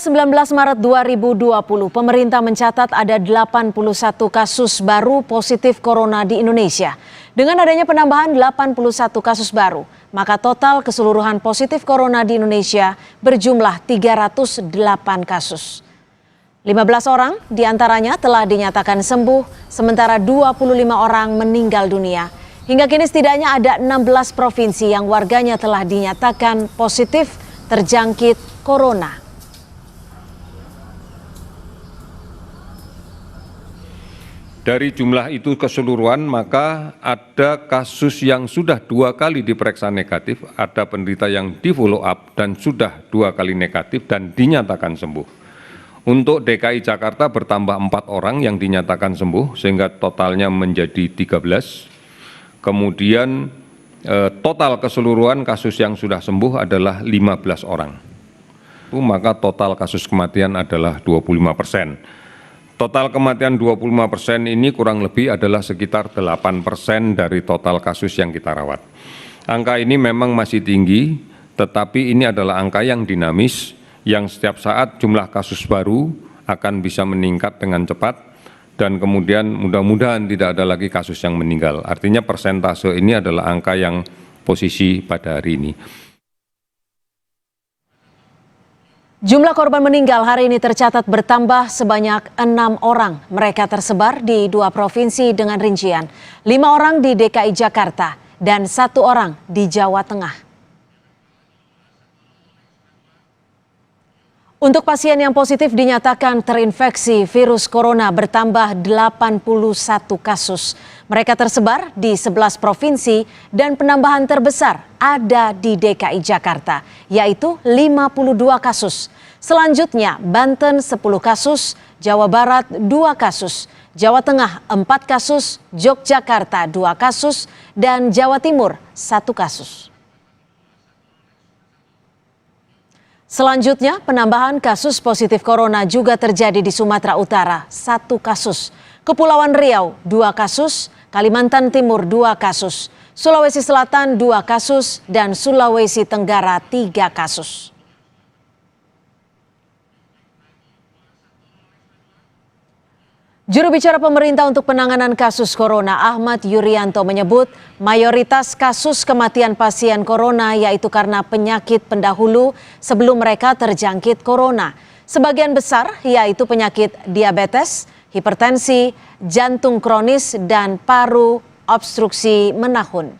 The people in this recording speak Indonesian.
19 Maret 2020, pemerintah mencatat ada 81 kasus baru positif corona di Indonesia. Dengan adanya penambahan 81 kasus baru, maka total keseluruhan positif corona di Indonesia berjumlah 308 kasus. 15 orang diantaranya telah dinyatakan sembuh, sementara 25 orang meninggal dunia. Hingga kini setidaknya ada 16 provinsi yang warganya telah dinyatakan positif terjangkit corona. Dari jumlah itu keseluruhan, maka ada kasus yang sudah 2 kali diperiksa negatif, ada penderita yang di follow up dan sudah 2 kali negatif dan dinyatakan sembuh. Untuk DKI Jakarta bertambah 4 orang yang dinyatakan sembuh, sehingga totalnya menjadi 13. Kemudian total keseluruhan kasus yang sudah sembuh adalah 15 orang. Maka total kasus kematian adalah 25%. Total kematian 25% ini kurang lebih adalah sekitar 8% dari total kasus yang kita rawat. Angka ini memang masih tinggi, tetapi ini adalah angka yang dinamis, yang setiap saat jumlah kasus baru akan bisa meningkat dengan cepat, dan kemudian mudah-mudahan tidak ada lagi kasus yang meninggal. Artinya persentase ini adalah angka yang posisi pada hari ini. Jumlah korban meninggal hari ini tercatat bertambah sebanyak 6 orang. Mereka tersebar di 2 provinsi dengan rincian 5 orang di DKI Jakarta dan 1 orang di Jawa Tengah. Untuk pasien yang positif dinyatakan terinfeksi virus corona bertambah 81 kasus. Mereka tersebar di 11 provinsi dan penambahan terbesar ada di DKI Jakarta, yaitu 52 kasus. Selanjutnya Banten 10 kasus, Jawa Barat 2 kasus, Jawa Tengah 4 kasus, Yogyakarta 2 kasus, dan Jawa Timur 1 kasus. Selanjutnya, penambahan kasus positif corona juga terjadi di Sumatera Utara, 1 kasus. Kepulauan Riau, 2 kasus. Kalimantan Timur, 2 kasus. Sulawesi Selatan, 2 kasus. Dan Sulawesi Tenggara, 3 kasus. Juru bicara pemerintah untuk penanganan kasus corona, Ahmad Yuryanto, menyebut mayoritas kasus kematian pasien corona yaitu karena penyakit pendahulu sebelum mereka terjangkit corona. Sebagian besar yaitu penyakit diabetes, hipertensi, jantung kronis, dan paru obstruksi menahun.